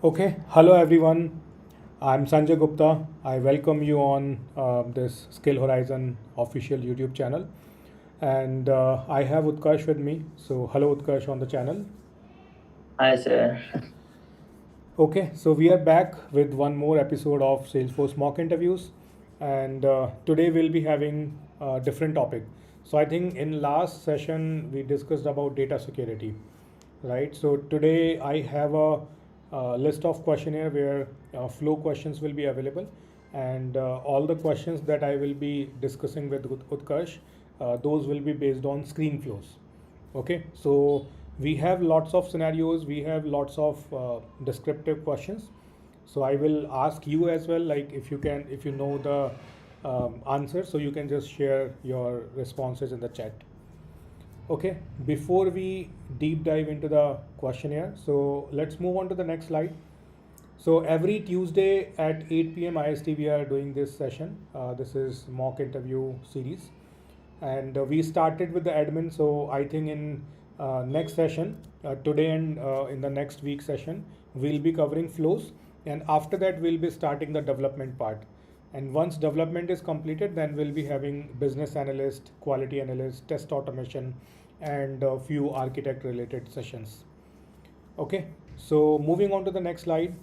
Okay, hello everyone. I'm Sanjay Gupta. I welcome you on this Skill Horizon official YouTube channel. And I have Utkarsh with me. So, hello Utkarsh on the channel. Hi, sir. Okay, so we are back with one more episode of Salesforce mock interviews. And today we'll be having a different topic. So, I think in last session we discussed about data security, right? So today I have a list of questionnaire where flow questions will be available, and all the questions that I will be discussing with Utkarsh, those will be based on screen flows. Okay, so we have lots of scenarios, we have lots of descriptive questions. So I will ask you as well, like if you know the answer, so you can just share your responses in the chat. Okay, before we deep dive into the questionnaire, so let's move on to the next slide. So every Tuesday at 8 p.m. IST, we are doing this session. This is mock interview series, and we started with the admin. So I think in next session, today and in the next week session, we'll be covering flows, and after that we'll be starting the development part. And once development is completed, then we'll be having business analyst, quality analyst, test automation, and a few architect related sessions. Okay, so moving on to the next slide,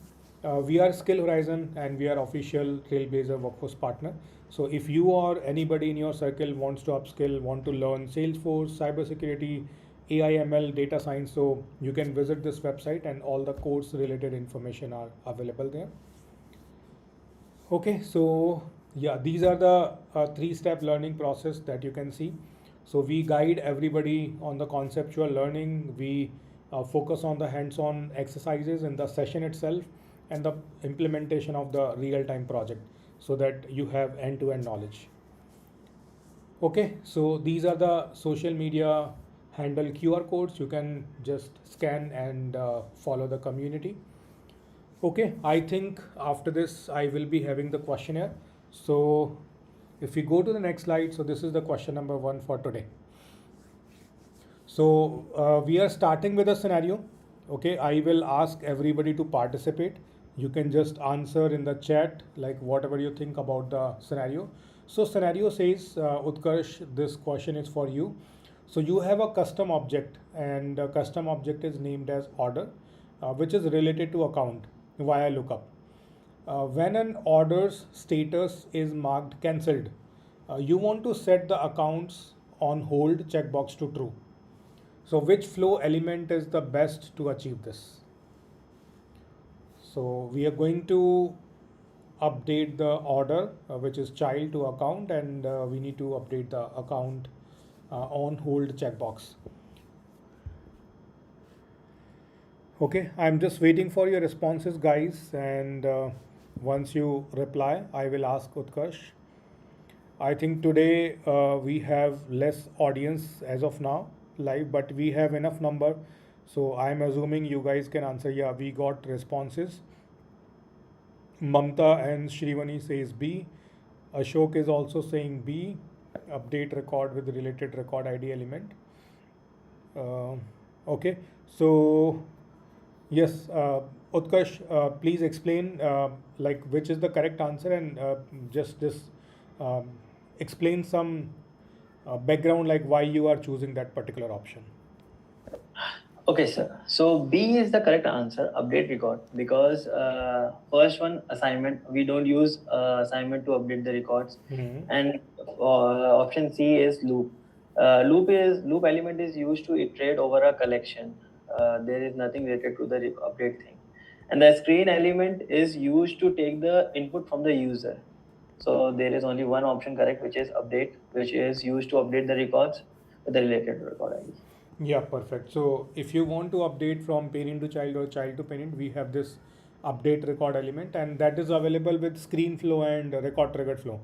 we are Skill Horizon and we are official Trailblazer Workforce Partner. So if you or anybody in your circle wants to upskill, want to learn Salesforce, cybersecurity, AI/ML, data science, so you can visit this website and all the course related information are available there. Okay, so yeah, these are the three-step learning process that you can see. So we guide everybody on the conceptual learning. We focus on the hands-on exercises in the session itself and the implementation of the real-time project so that you have end-to-end knowledge. Okay, so these are the social media handle QR codes. You can just scan and follow the community. Okay, I think after this I will be having the questionnaire. So if we go to the next slide, so this is the question number one for today. So we are starting with a scenario. Okay, I will ask everybody to participate. You can just answer in the chat like whatever you think about the scenario. So scenario says, Utkarsh, this question is for you. So you have a custom object and the custom object is named as order, which is related to account via lookup. When an order's status is marked cancelled, you want to set the accounts on hold checkbox to true. So which flow element is the best to achieve this? So we are going to update the order, which is child to account, and we need to update the account on hold checkbox. Okay, I'm just waiting for your responses, guys, and once you reply, I will ask Utkarsh. I think today we have less audience as of now live, but we have enough number. So I'm assuming you guys can answer. Yeah, we got responses. Mamta and Shrivani says B. Ashok is also saying B. Update record with related record ID element. Uh, okay, so yes, Utkarsh, please explain like which is the correct answer and just um, explain some background like why you are choosing that particular option. Okay, sir. So B is the correct answer, update record, because first one assignment, we don't use assignment to update the records. Mhm. And option C is loop. Loop element is used to iterate over a collection. There is nothing related to the update thing. And the screen element is used to take the input from the user. So there is only one option correct, which is update, which is used to update the records with the related record ID. Yeah, perfect. So if you want to update from parent to child or child to parent, we have this update record element, and that is available with screen flow and record triggered flow.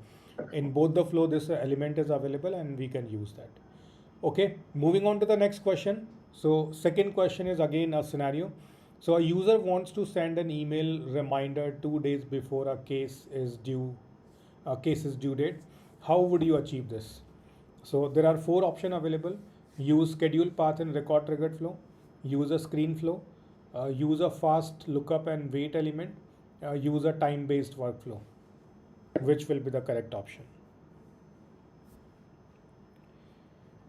In both the flow, this element is available and we can use that. Okay, moving on to the next question. So second question is again a scenario. So a user wants to send an email reminder 2 days before a case is due date. How would you achieve this? So there are four options available. Use schedule path in record triggered flow, use a screen flow, use a fast lookup and wait element, use a time based workflow. Which will be the correct option?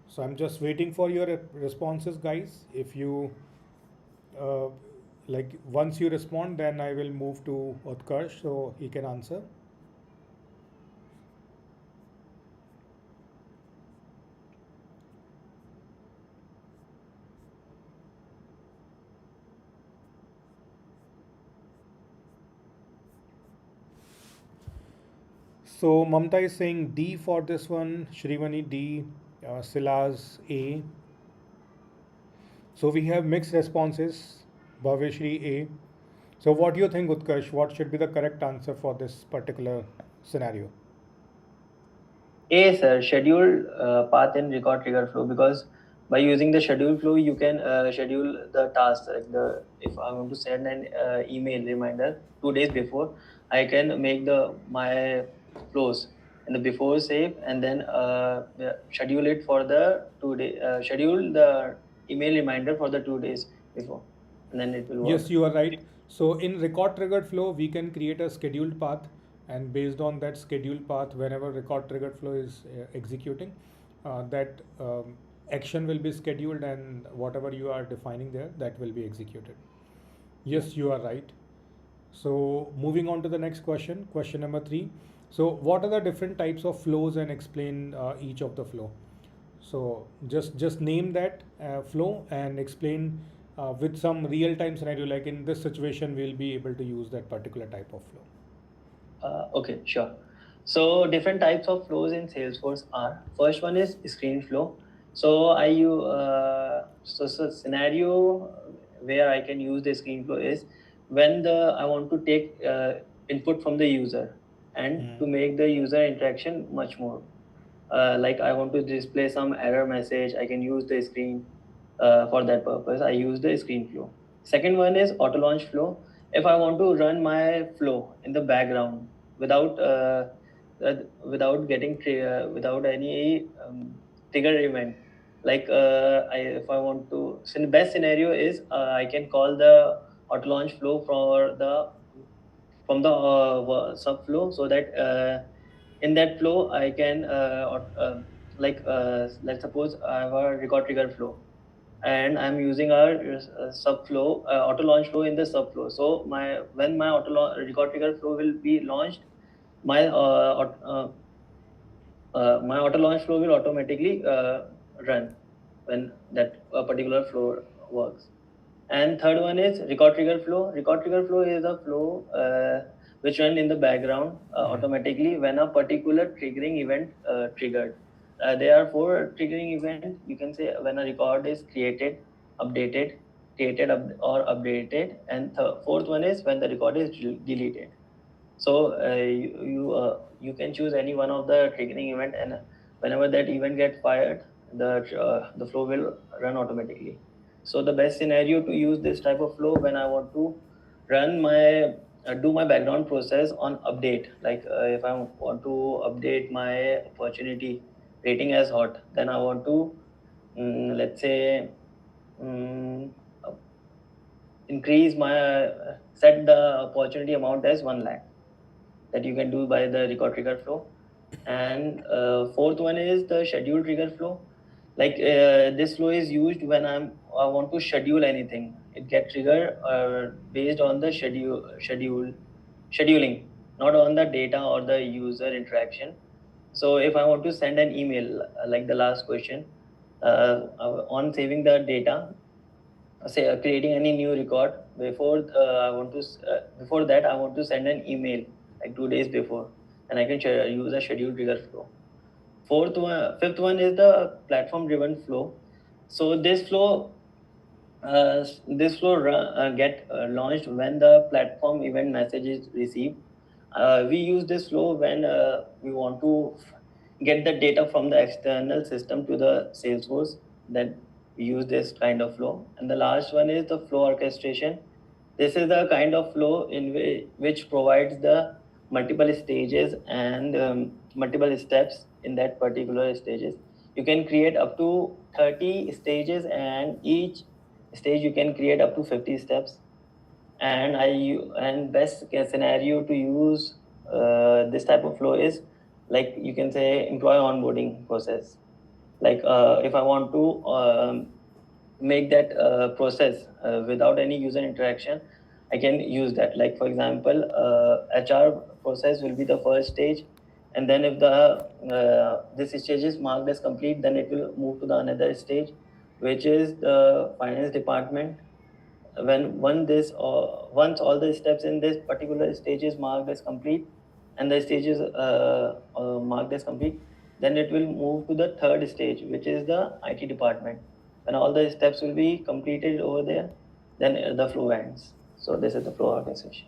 So I'm just waiting for your responses, guys. If you uh, like, once you respond, then I will move to Utkarsh so he can answer. So Mamta is saying D for this one, Shrivani D, Silaz A. So we have mixed responses. Bhaveshri A. So what do you think, Utkarsh? What should be the correct answer for this particular scenario? A, sir, scheduled path in record trigger flow, because by using the schedule flow, you can schedule the task. Like the if I want to send an email reminder 2 days before, I can make the my flows in the before save, and then schedule it for the 2 day. Schedule the email reminder for the 2 days before, and then it will Yes, work. you are right. So in record triggered flow, we can create a scheduled path, and based on that scheduled path, whenever record triggered flow is executing, that action will be scheduled, and whatever you are defining there, that will be executed. Yeah. Yes, you are right. So moving on to the next question, question number 3. So what are the different types of flows, and explain each of the flow. So just name that flow and explain with some real time scenario. Like in this situation, we'll be able to use that particular type of flow. Okay, sure. So different types of flows in Salesforce are, first one is screen flow. So so scenario where I can use the screen flow is when the I want to take input from the user and to make the user interaction much more. Like I want to display some error message, I can use the screen. For that purpose, I use the screen flow. Second one is auto launch flow. If I want to run my flow in the background without without getting without any trigger event, like if I want to, so the best scenario is I can call the auto launch flow for the from the subflow, so that in that flow I can let's suppose I have a record trigger flow, and I'm using our subflow auto launch flow in the subflow. So my when my record trigger flow will be launched, my my auto launch flow will automatically run when that particular flow works. And third one is record trigger flow. Record trigger flow is a flow which run in the background automatically when a particular triggering event triggered. There are four triggering events. You can say when a record is created, updated, or updated, and fourth one is when the record is deleted. So you can choose any one of the triggering event, and whenever that event gets fired, the flow will run automatically. So the best scenario to use this type of flow when I want to run my do my background process on update. Like if I want to update my opportunity rating as hot, then I want to let's say um, increase my set the opportunity amount as 1 lakh, that you can do by the record trigger flow. And fourth one is the schedule trigger flow. Like this flow is used when I want to schedule anything. It get triggered based on the scheduling, not on the data or the user interaction. So if I want to send an email, like the last question, on saving the data, say creating any new record before before that I want to send an email like 2 days before, and I can use a schedule trigger flow. Fifth one is the platform driven flow. So this flow get launched when the platform event message is received. We use this flow when we want to get the data from the external system to the Salesforce. That we use this kind of flow. And the last one is the flow orchestration. This is the kind of flow in which provides the multiple stages and multiple steps in that particular stages. You can create up to 30 stages, and each stage you can create up to 50 steps. And best case scenario to use this type of flow is, like you can say, employee onboarding process. Like if I want to make that process without any user interaction, I can use that. Like for example, HR process will be the first stage, and then if the this stage is marked as complete, then it will move to the another stage, which is the finance department. When once all the steps in this particular stage is marked as complete, and the stage is marked as complete, then it will move to the third stage, which is the IT department. When all the steps will be completed over there, then the flow ends. So this is the flow organization.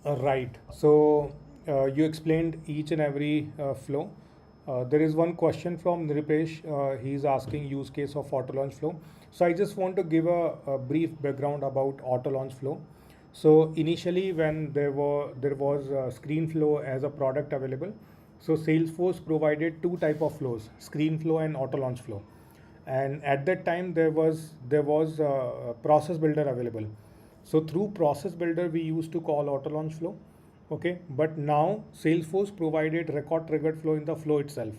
Right. So you explained each and every flow. There is one question from Nripesh. He's asking use case of auto launch flow. So I just want to give a brief background about auto launch flow. So initially, when there was screen flow as a product available, so Salesforce provided two type of flows: screen flow and auto launch flow. And at that time, there was a process builder available. So through process builder, we used to call auto launch flow. Okay, but now Salesforce provided record triggered flow in the flow itself,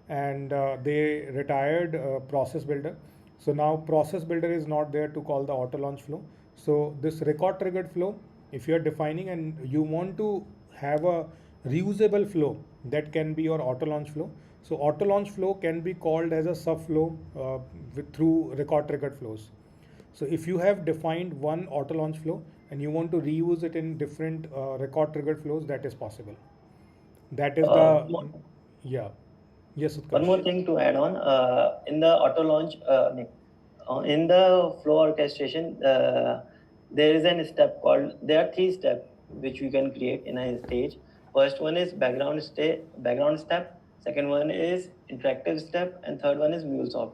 and they retired process builder. So now process builder is not there to call the auto launch flow. So this record triggered flow, if you are defining and you want to have a reusable flow, that can be your auto launch flow. So auto launch flow can be called as a sub flow through record triggered flows. So if you have defined one auto launch flow and you want to reuse it in different record triggered flows, that is possible. That is the, yeah. Yes, One Utkarsh. more thing to add on, in the auto launch, in the flow orchestration, there is a step called, there are three steps which you can create in a stage. First one is background step, second one is interactive step, and third one is MuleSoft.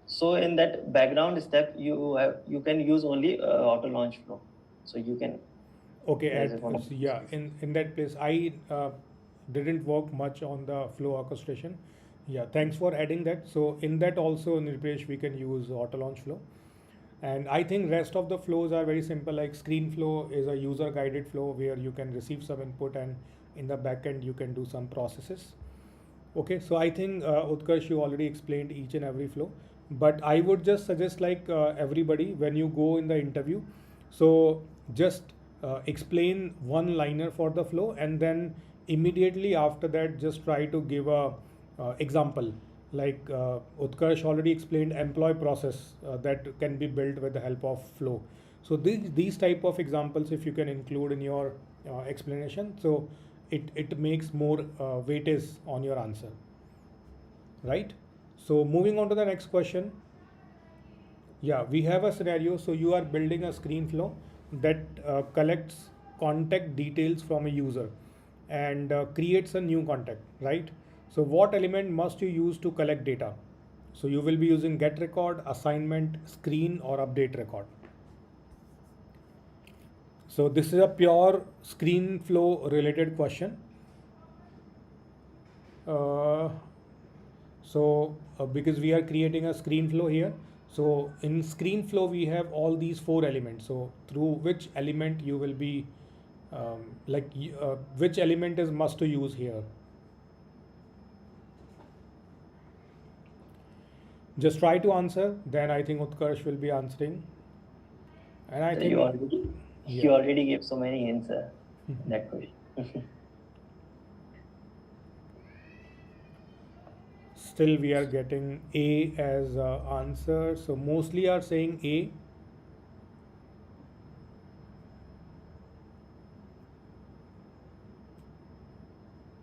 So in that background step, you can use only auto launch flow. So you can, Okay, there is a one. yeah, in that place, I didn't work much on the flow orchestration. Yeah, thanks for adding that. So in that also, Nirpesh, we can use auto launch flow. And I think rest of the flows are very simple. Like screen flow is a user guided flow where you can receive some input, and in the backend you can do some processes. Okay, so I think Utkarsh, you already explained each and every flow, but I would just suggest, like everybody, when you go in the interview, so just explain one liner for the flow, and then immediately after that, just try to give a example. Like Utkarsh already explained employee process that can be built with the help of flow. So these type of examples, if you can include in your explanation, so it makes more weightage on your answer, right? So moving on to the next question. Yeah, we have a scenario. So you are building a screen flow that collects contact details from a user and creates a new contact, right? So what element must you use to collect data? So you will be using get record, assignment, screen, or update record. So this is a pure screen flow related question. Uh, because we are creating a screen flow here, so in screen flow we have all these four elements. So through which element you will be which element is must to use here? Just try to answer. Then I think Utkarsh will be answering. And I So think, you yeah. already gave so many hints in that question. Still we are getting A as answer. So mostly are saying A.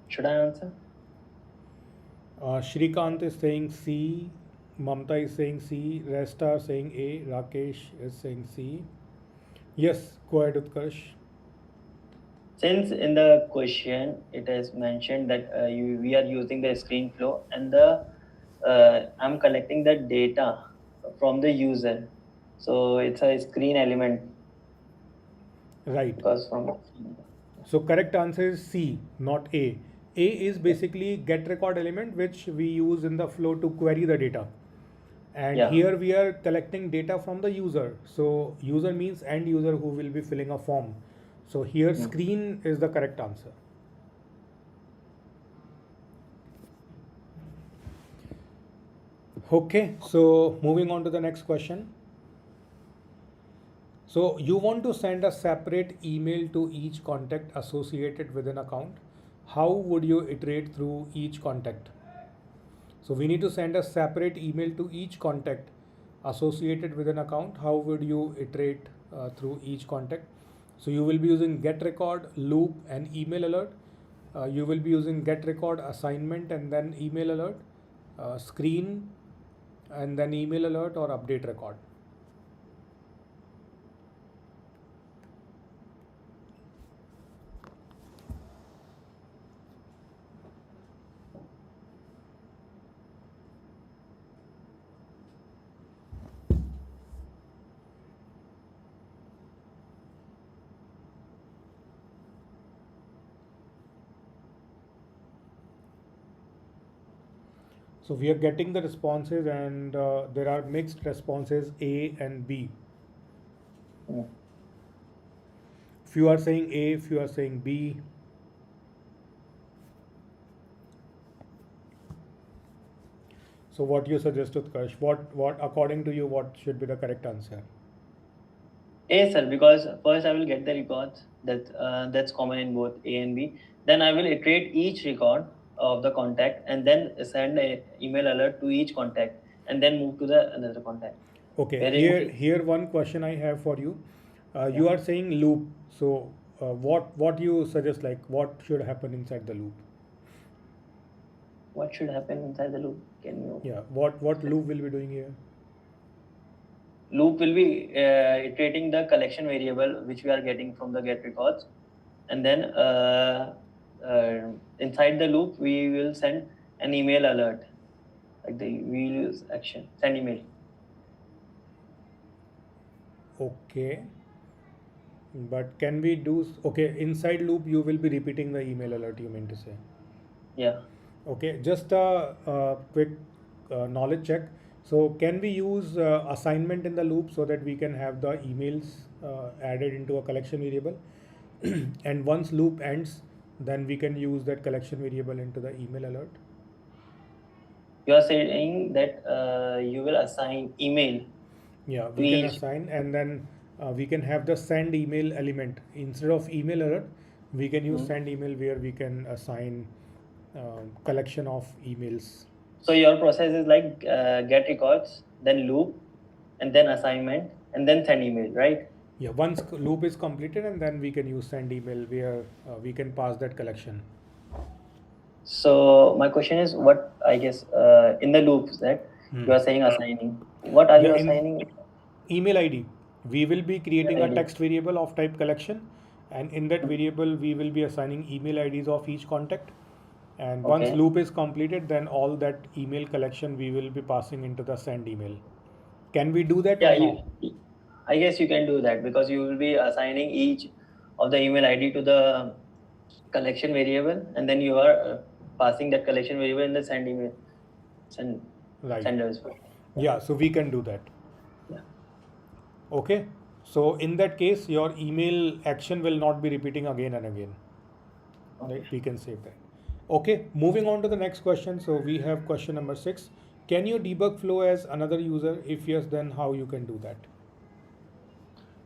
Should I answer? Shrikant is saying C. Mamta is saying C. Rest are saying A. Rakesh is saying C. Yes, go ahead, Utkarsh. Since in the question it is mentioned that we are using the screen flow, and the I'm collecting the data from the user, so it's a screen element Right. because from. So correct answer is C, not A. A is basically get record element which we use in the flow to query the data. And Yeah. here we are collecting data from the user. So user means end user who will be filling a form. So here Mm. screen is the correct answer. Okay, so moving on to the next question. So you want to send a separate email to each contact associated with an account. How would you iterate through each contact? So we need to send a separate email to each contact associated with an account. How would you iterate through each contact? So you will be using get record, loop, and email alert. You will be using get record, assignment, and then email alert, screen, and then email alert or update record. So we are getting the responses, and there are mixed responses A and B. Mm. Few are saying A, few are saying B. So what you suggest, Utkarsh? What according to you, what should be the correct answer? A, sir, because first I will get the records that's common in both A and B. Then I will iterate each record of the contact and then send a email alert to each contact and then move to the another contact. Okay, Wherein here one question I have for you. yeah, You are saying loop. So what you suggest, like what should happen inside the loop? what should happen inside the loop? Can you Yeah, what loop will be doing here? loop will be iterating the collection variable which we are getting from the get records, and then inside the loop we will send an email alert, like the we will use action send email. Okay, but can we do okay, inside loop you will be repeating the email alert, you mean to say? Yeah. Okay, just a quick knowledge check. So can we use assignment in the loop so that we can have the emails added into a collection variable? And once loop ends, then we can use that collection variable into the email alert. You are saying that you will assign email Yeah, to we can each. assign, and then we can have the send email element instead of email alert. We can use Hmm. send email where we can assign collection of emails. So your process is like get records, then loop, and then assignment, and then send email, right? Yeah, once loop is completed, and then we can use send email where we can pass that collection. So my question is, what I guess in the loops that you Hmm. are saying assigning, what are Yeah, you in assigning? email ID, we will be Email creating a ID. text variable of type collection, and in that Hmm. variable, we will be assigning email IDs of each contact. And once Okay. loop is completed, then all that email collection we will be passing into the send email. Can we do that or Yeah, no? I guess you can do that because you will be assigning each of the email ID to the collection variable, and then you are passing that collection variable in the send email send Right. senders. Yeah. Yeah, so we can do that. Yeah. Okay. So in that case, your email action will not be repeating again and again. Right? Okay. We can save that. Okay. Moving on to the next question. So we have question number 6. Can you debug flow as another user? If yes, then how you can do that?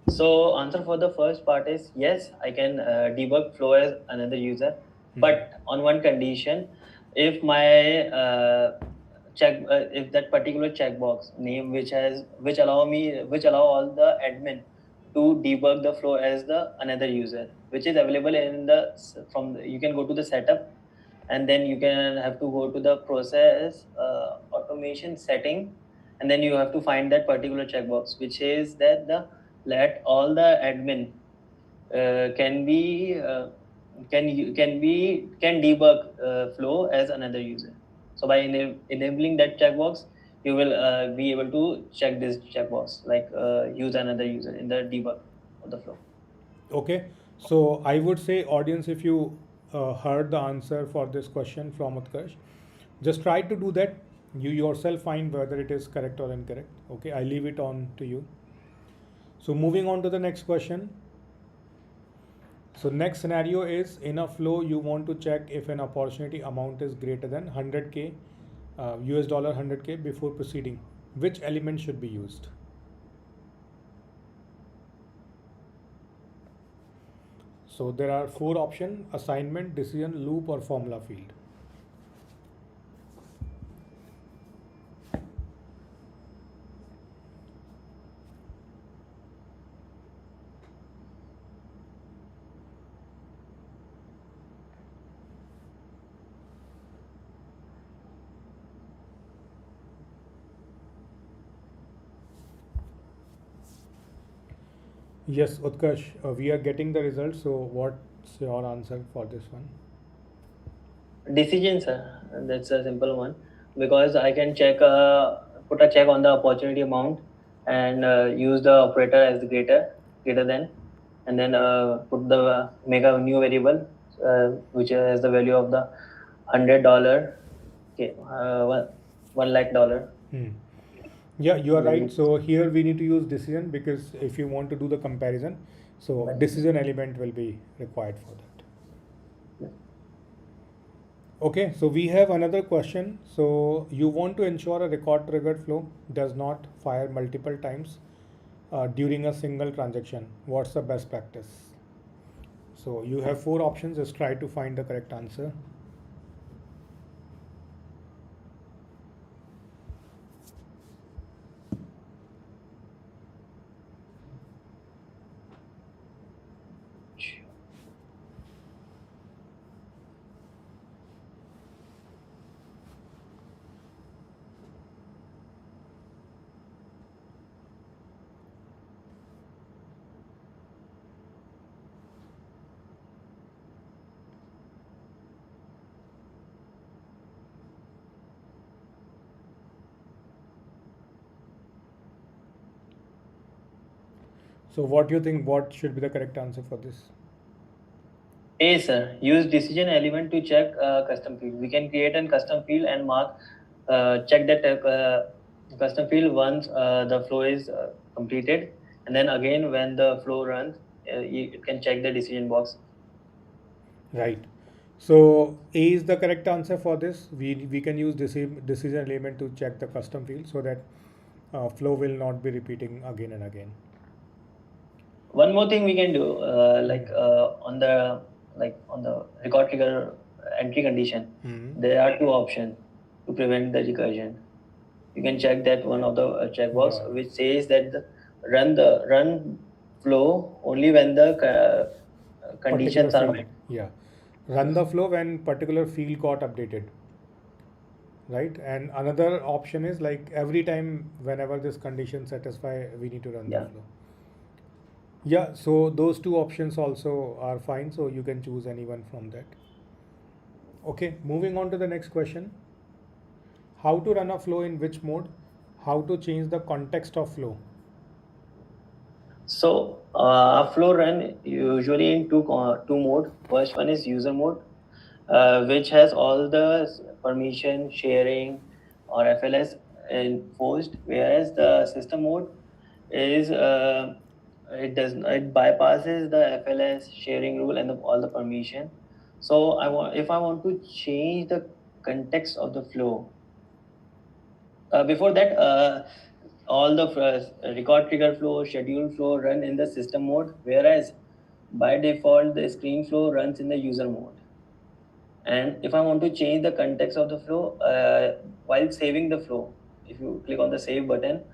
So answer for the first part is yes, I can debug flow as another user, Mhm. but on one condition, if my if that particular checkbox name which allow all the admin to debug the flow as the another user, which is available in the you can go to the setup, and then you can have to go to the process automation setting, and then you have to find that particular checkbox which is that the let all the admin can be can debug flow as another user. So by enabling that checkbox, you will be able to check this checkbox like use another user in the debug of the flow. Okay, so I would say, audience, if you heard the answer for this question from Utkarsh, just try to do that. You yourself find whether it is correct or incorrect. Okay, I leave it on to you. So moving on to the next question. So next scenario is, in a flow you want to check if an opportunity amount is greater than 100k US dollar 100k before proceeding. Which element should be used? So there are four options: assignment, decision, loop, or formula field. Yes, Utkarsh, we are getting the results. So what's your answer for this one? Decision, sir. That's a simple one because I can check, put a check on the opportunity amount and use the operator as the greater than, and then put the make a new variable which has the value of the $100. Okay, 1 lakh dollar. Hmm. Yeah, you are right. Then So here we need to use decision because if you want to do the comparison, so decision element will be required for that. Okay, so we have another question. So you want to ensure a record triggered flow does not fire multiple times during a single transaction. What's the best practice? So you have four options. Just try to find the correct answer. So what do you think? What should be the correct answer for this? A, sir. Use decision element to check custom field. We can create a custom field and mark, check that custom field once the flow is completed, and then again when the flow runs, you can check the decision box. Right. So A is the correct answer for this. We can use decision element to check the custom field so that flow will not be repeating again and again. One more thing we can do, on the record trigger entry condition, there are two options to prevent the recursion. You can check that one of the checkbox Yeah. which says that run flow only when the Particular conditions are field. met. Yeah. Run the flow when particular field got updated. Right. And another option is like every time whenever this condition satisfy, we need to run the Yeah. flow. Yeah, so those two options also are fine, so you can choose any one from that. Okay, moving on to the next question. How to run a flow in which mode? How to change the context of flow? So a flow run usually in two mode. First one is user mode, which has all the permission sharing or FLS enforced, whereas the system mode is it bypasses the FLS sharing rule and all the permission. So if I want to change the context of the flow, before that, all the record trigger flow, schedule flow run in the system mode, whereas by default the screen flow runs in the user mode. And if I want to change the context of the flow while saving the flow, if you click on the save button,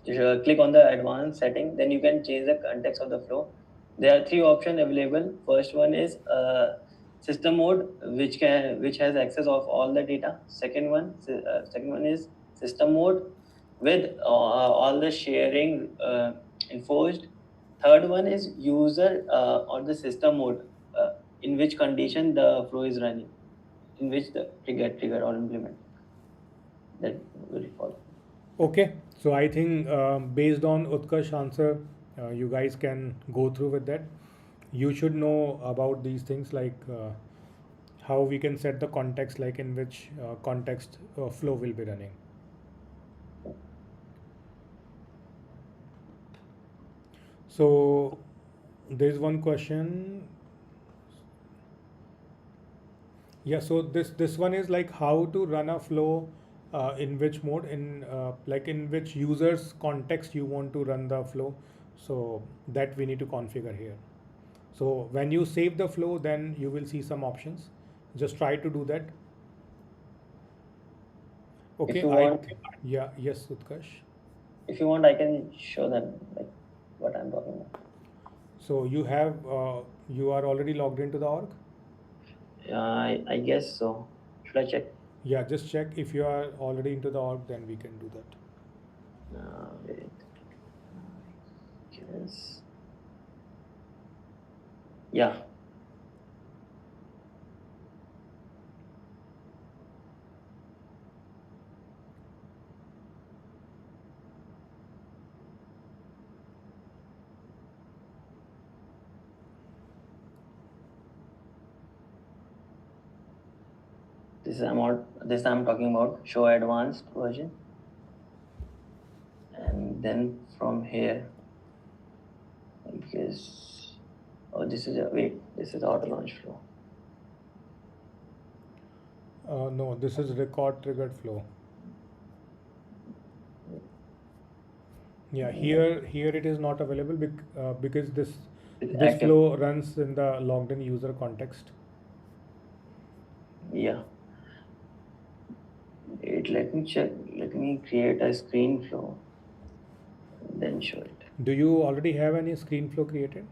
if you click on the advanced setting, then you can change the context of the flow. There are three options available. First one is system mode, which has access of all the data. Second one is system mode with all the sharing enforced. Third one is user or the system mode, in which condition the flow is running, in which the trigger or implement that will follow. Okay, so I think based on Utkarsh answer, you guys can go through with that. You should know about these things like how we can set the context, like in which context flow will be running. So there's one question. Yeah, so this one is like how to run a flow in which mode, in like in which user's context you want to run the flow. So that we need to configure here. So when you save the flow, then you will see some options. Just try to do that. If Okay, you want, yeah, yes, Utkarsh. I can show them like what I'm talking about. So you are already logged into the org? I guess so. Should I check? Yeah, just check if you are already into the org, then we can do that. Wait. Guess. Yeah. This I'm talking about show advanced version, and then from here, I guess. Oh, this is this is auto launch flow. No, this is record triggered flow. Yeah, here it is not available because It's this active. flow runs in the logged in user context. Yeah. Let me check. Let me create a screen flow, and then show it. Do you already have any screen flow created?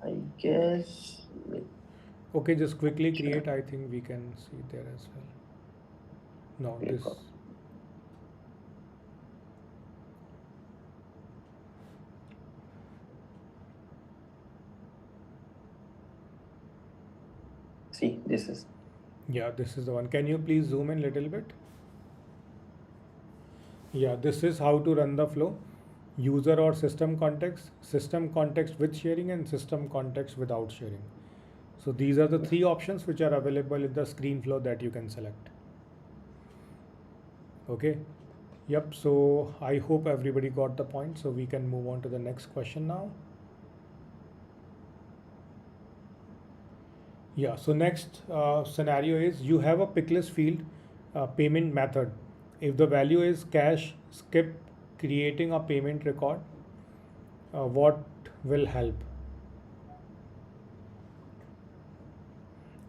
I guess. Okay, just quickly create. I think we can see there as well. No, this. See, this is. Yeah, this is the one. Can you please zoom in a little bit? Yeah, this is how to run the flow. User or system context with sharing, and system context without sharing. So these are the three options which are available in the screen flow that you can select. Okay. Yep. So I hope everybody got the point. So we can move on to the next question now. Yeah. So next scenario is you have a picklist field payment method. If the value is cash, skip creating a payment record. What will help?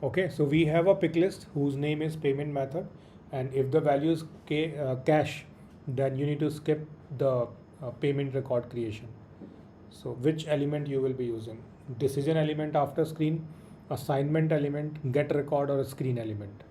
Okay, so we have a pick list whose name is payment method, and if the value is cash, then you need to skip the payment record creation. So which element you will be using? Decision element after screen, assignment element, get record, or a screen element?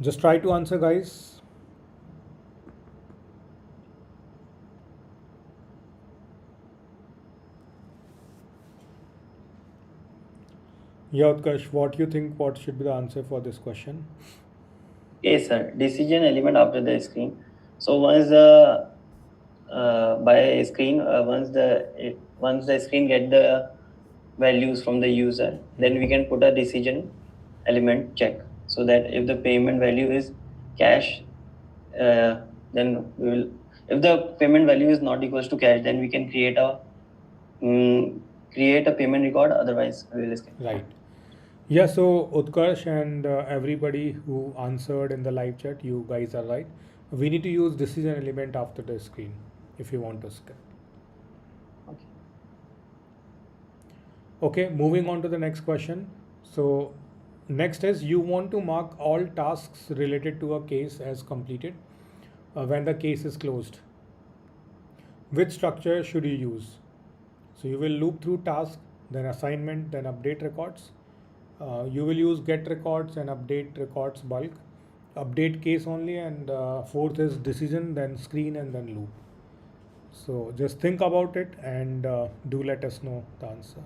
Just try to answer, guys. Yeah, Utkarsh, what you think? What should be the answer for this question? Okay, sir. Decision element after the screen. So once the by screen, once the screen get the values from the user, then we can put a decision element check, so that if the payment value is cash, then we will. If the payment value is not equals to cash, then we can create a payment record. Otherwise, we will skip. Right. Yeah, so Utkarsh and everybody who answered in the live chat, you guys are right. We need to use decision element after the screen if you want to skip. Okay. Okay, moving on to the next question. So, next is you want to mark all tasks related to a case as completed when the case is closed. Which structure should you use? So, you will loop through task, then assignment, then update records. You will use get records and update records bulk, update case only, and fourth is decision, then screen, and then loop. So just think about it and do let us know the answer.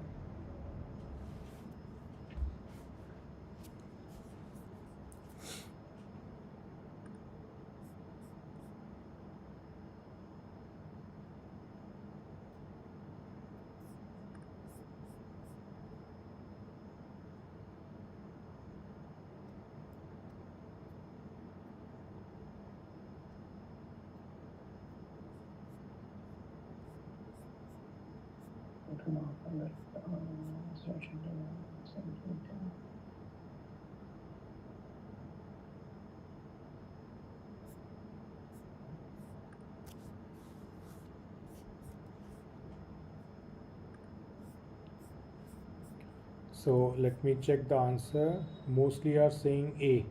So let me check the answer. Mostly are saying A.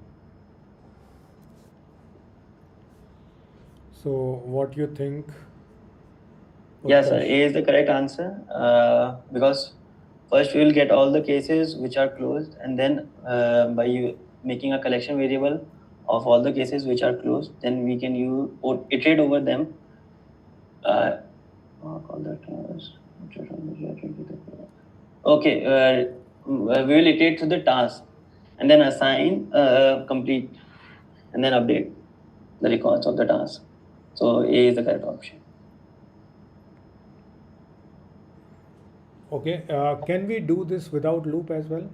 So what you think, Yeah, sir. Utkarsh? A is the correct answer. Because first we will get all the cases which are closed, and then by making a collection variable of all the cases which are closed, then we can use or iterate over them. Call that okay. We will iterate to the task, and then assign complete, and then update the records of the task. So A is the correct option. Okay, can we do this without loop as well?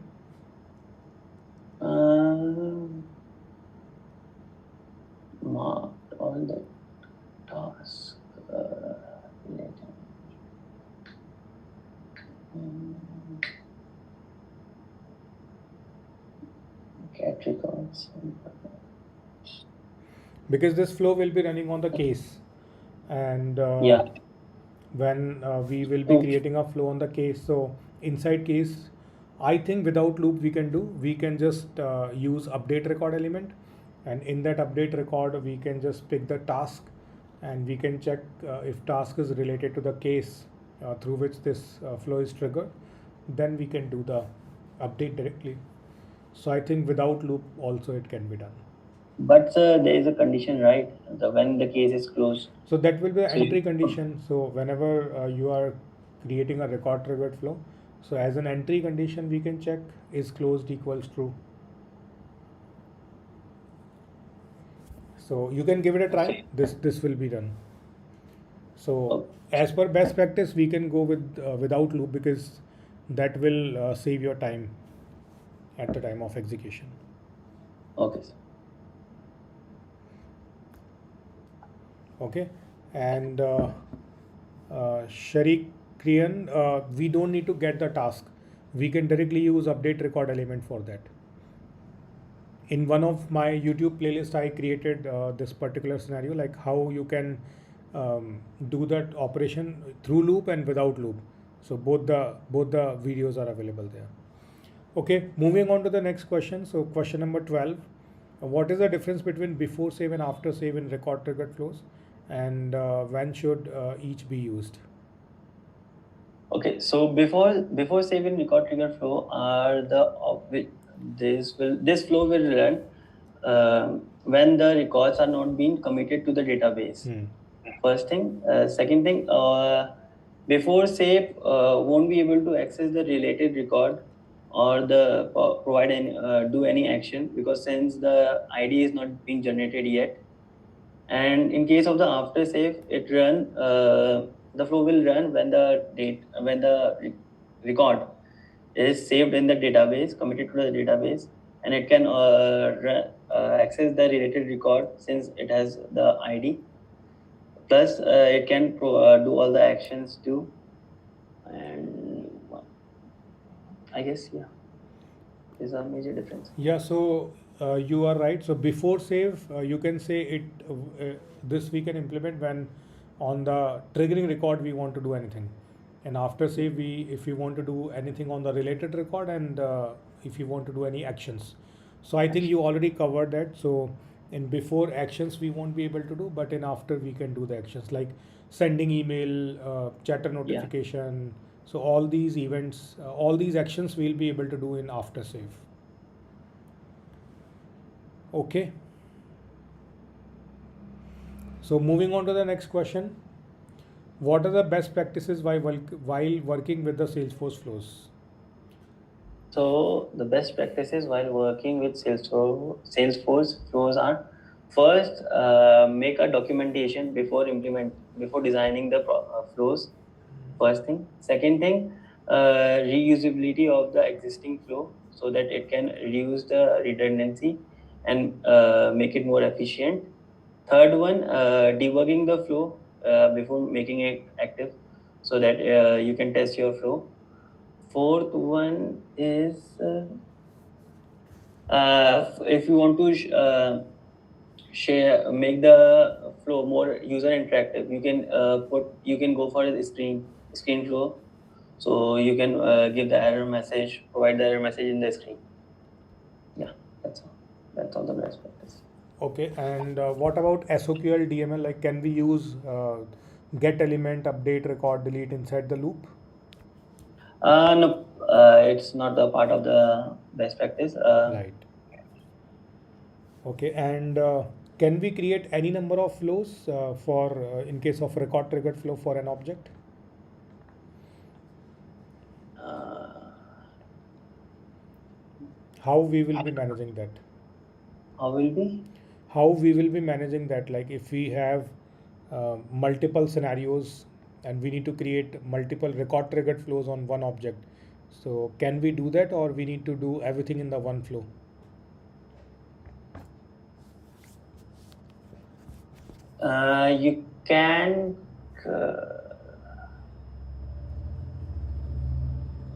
Marked all the tasks. Get records. Because this flow will be running on the case, and Yeah. when we will be creating a flow on the case, so inside case, I think without loop we can just use update record element, and in that update record we can just pick the task, and we can check if task is related to the case through which this flow is triggered, then we can do the update directly. So I think without loop also it can be done. But there is a condition, right? When the case is closed. So that will be an So entry condition. So whenever you are creating a record triggered flow, so as an entry condition we can check is closed equals true. So you can give it a try. This will be done. So as per best practice, we can go with without loop, because that will save your time at the time of execution. Okay. Okay, and Sharik Kriyan, we don't need to get the task. We can directly use update record element for that. In one of my YouTube playlist, I created this particular scenario, like how you can do that operation through loop and without loop. So both the videos are available there. Okay, moving on to the next question. So question number 12. What is the difference between before save and after save in record triggered flows, and when should each be used? Okay. So before saving record trigger flow are this flow will run when the records are not being committed to the database. First thing. Second thing. Before save won't be able to access the related record or the provide any do any action, because since the ID is not being generated yet. And in case of the after save, the flow will run when the record is saved in the database, committed to the database, and it can access the related record since it has the ID. Plus, it can do all the actions too. And I guess is a major difference. Yeah, so you are right. So before save, you can say it. This we can implement when on the triggering record we want to do anything, and after save if we want to do anything on the related record, and if you want to do any actions. So I think you already covered that. So in before actions we won't be able to do, but in after we can do the actions like sending email, chatter notification. So all these events, all these actions we'll be able to do in after save. Okay. So moving on to the next question. What are the best practices while working with the Salesforce flows? So the best practices while working with Salesforce flows are: first, make a documentation before designing the flows. First thing. Second thing, reusability of the existing flow so that it can reduce the redundancy and make it more efficient. Third one, debugging the flow before making it active. so that you can test your flow. Fourth one is if you want to make the flow more user interactive, you can go for the screen flow, so you can give the error message, provide the error message in the screen. Yeah, that's all the best practice. Okay, and what about SOQL DML? Like, can we use get element, update, record, delete inside the loop? No, it's not a part of the best practice. Right. Okay, and can we create any number of flows for in case of record triggered flow for an object? uh, How we will be managing that? how will be? How we will be managing that? Like, if we have multiple scenarios and we need to create multiple record triggered flows on one object, so can we do that, or we need to do everything in the one flow? You can uh,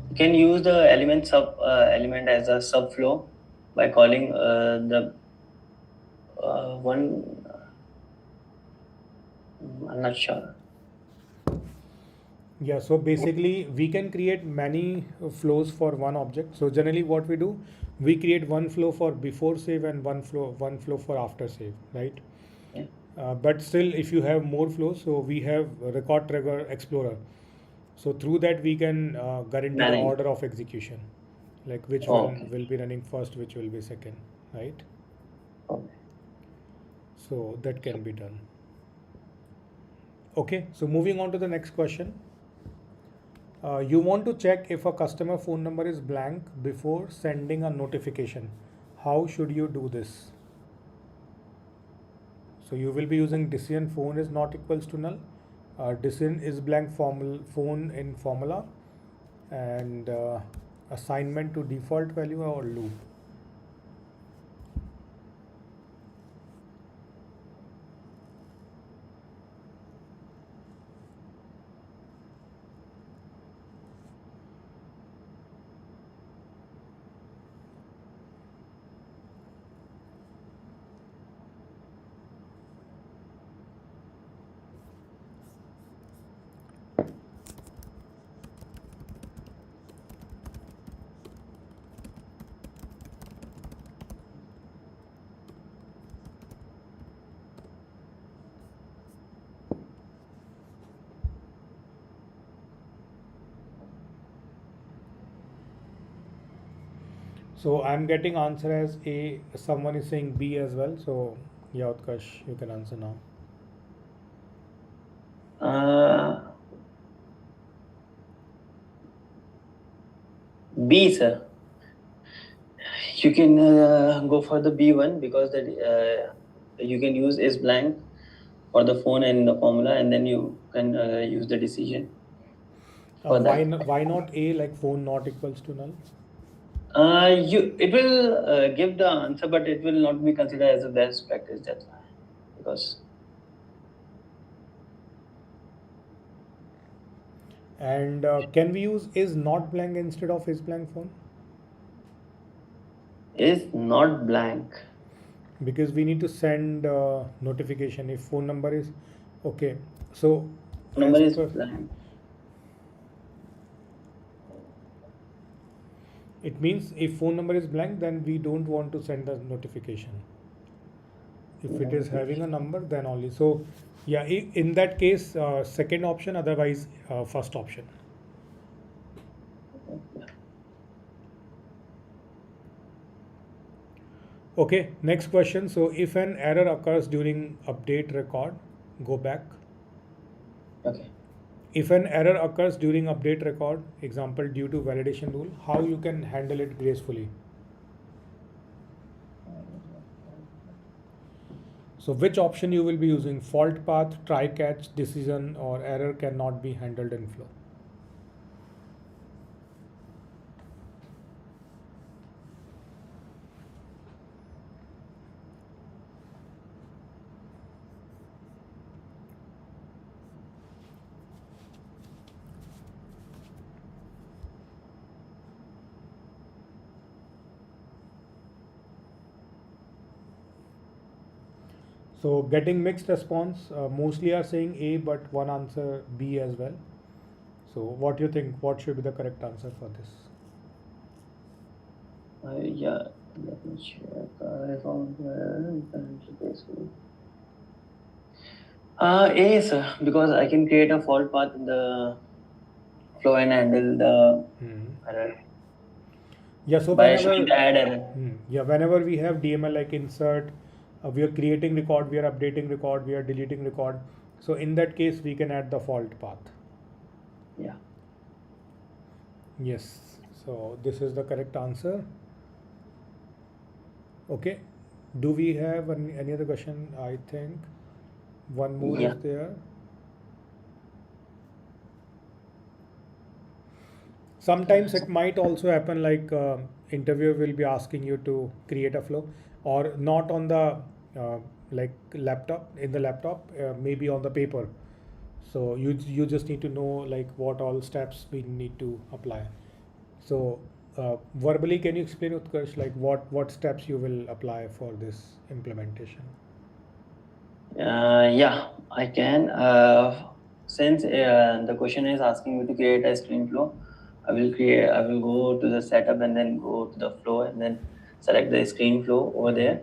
you can use the element as a subflow by calling the one. I'm not sure. Yeah, so basically we can create many flows for one object. So generally what we do, we create one flow for before save and one flow for after save, right? Yeah. But still, if you have more flows, so we have record trigger explorer. So through that we can guarantee the Manage. order of execution, like which Oh, one okay. will be running first, which will be second, right? Okay. So that can be done. Okay, so moving on to the next question. You want to check if a customer phone number is blank before sending a notification. How should you do this? So you will be using decision phone is not equals to null. Decision is blank phone in formula, and assignment to default value or loop. So I'm getting answer as A. Someone is saying B as well. So yeah, Utkarsh, you can answer now. Uh, B, sir. You can go for the B one, because that you can use is blank for the phone and the formula, and then you can use the decision for that. Why not A, like phone not equals to null? It will give the answer, but it will not be considered as a best practice. That's why, because And can we use is not blank instead of is blank phone? is not blank. Because we need to send notification if phone number is okay. So Number as is per blank. it means if phone number is blank, then we don't want to send the notification. If it is having a number, then only. So yeah, in that case, second option, otherwise first option. Okay, next question. So if an error occurs during update record, go back. Okay. If an error occurs during update record, example due to validation rule, how you can handle it gracefully? So which option you will be using? Fault path, try catch, decision, or error cannot be handled in flow? So getting mixed response, mostly are saying A, but one answer B as well. So what do you think? What should be the correct answer for this? Yeah, let me check. I found currently basically. A, sir, because I can create a fault path in the flow and handle the Hmm. error Yeah. So by showing whenever, the add error. yeah, whenever we have DML like insert, we are creating record, we are updating record, we are deleting record. So in that case, we can add the fault path. Yeah. Yes. So this is the correct answer. Okay. Do we have any other question? I think one more Yeah. is there. Sometimes it might also happen like interviewer will be asking you to create a flow or not on the like laptop in the laptop, maybe on the paper. So you just need to know like what all steps we need to apply. So verbally, can you explain, Utkarsh, like what steps you will apply for this implementation? Yeah, I can. Since the question is asking me to create a screen flow, I will go to the setup and then go to the flow and then select the screen flow over Hmm. there.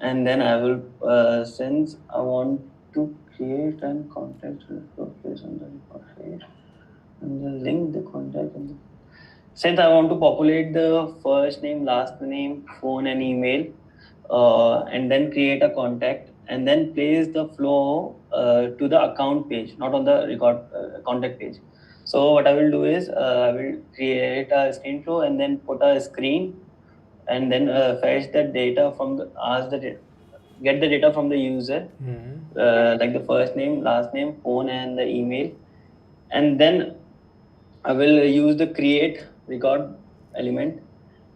And then I will, since I want to create and contact flow place on the record page and then link the contact and the, since I want to populate the first name, last name, phone, and email, and then create a contact, and then place the flow to the account page, not on the record contact page. So what I will do is I will create a screen flow and then put a screen, and then fetch the data from the get the data from the user, Hmm. like the first name, last name, phone, and the email, and then I will use the create record element,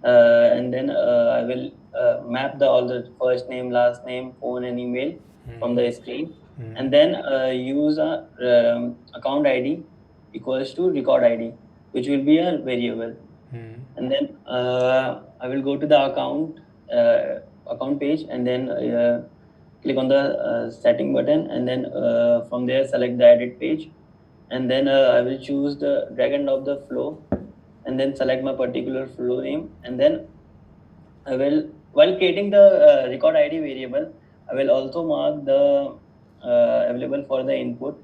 and then I will map the all the first name, last name, phone, and email from Hmm. the screen, Hmm. and then use a account ID equals to record ID, which will be a variable, Hmm. and then I will go to the account page, and then click on the setting button, and then from there select the edit page, and then I will choose the drag and drop the flow, and then select my particular flow name, and then I will, while creating the record ID variable, I will also mark the available for the input,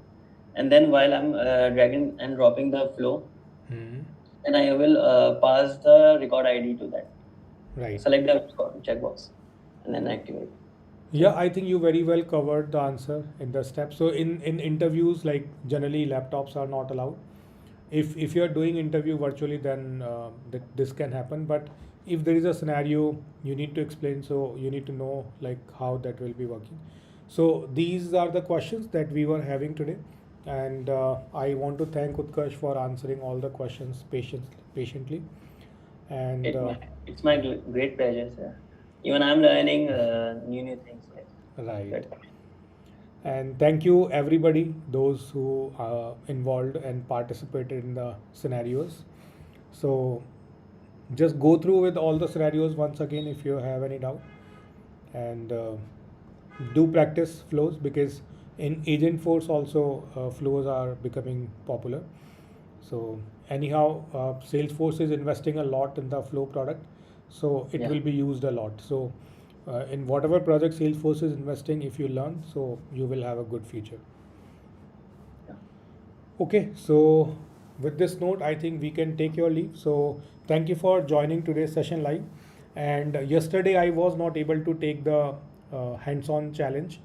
and then while I'm dragging and dropping the flow, Hmm. then I will pass the record ID to that. Right. Select the checkbox, and then activate. That's Yeah, it. I think you very well covered the answer in the steps. So in interviews, like generally laptops are not allowed. If you are doing interview virtually, then this can happen. But if there is a scenario you need to explain, so you need to know like how that will be working. So these are the questions that we were having today, and I want to thank Utkarsh for answering all the questions patiently, and It's my great pleasure, sir. Even I'm learning new things. Like right. that. And thank you everybody, those who are involved and participated in the scenarios. So just go through with all the scenarios once again if you have any doubt, and do practice flows, because in agent force also flows are becoming popular. So anyhow, Salesforce is investing a lot in the flow product, so it Yeah. will be used a lot. So in whatever project Salesforce is investing, if you learn, so you will have a good future. Yeah. Okay, so with this note, I think we can take your leave. So thank you for joining today's session live. And yesterday I was not able to take the hands-on challenge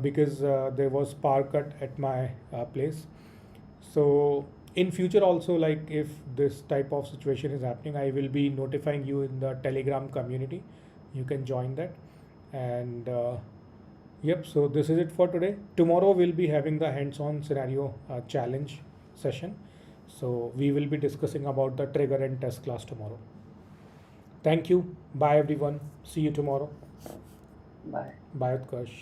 because there was power cut at my place. So in future also, like if this type of situation is happening, I will be notifying you in the Telegram community. You can join that. And yep, so this is it for today. Tomorrow we'll be having the hands-on scenario challenge session. So we will be discussing about the trigger and test class tomorrow. Thank you. Bye everyone. See you tomorrow. Bye. Bye Utkarsh.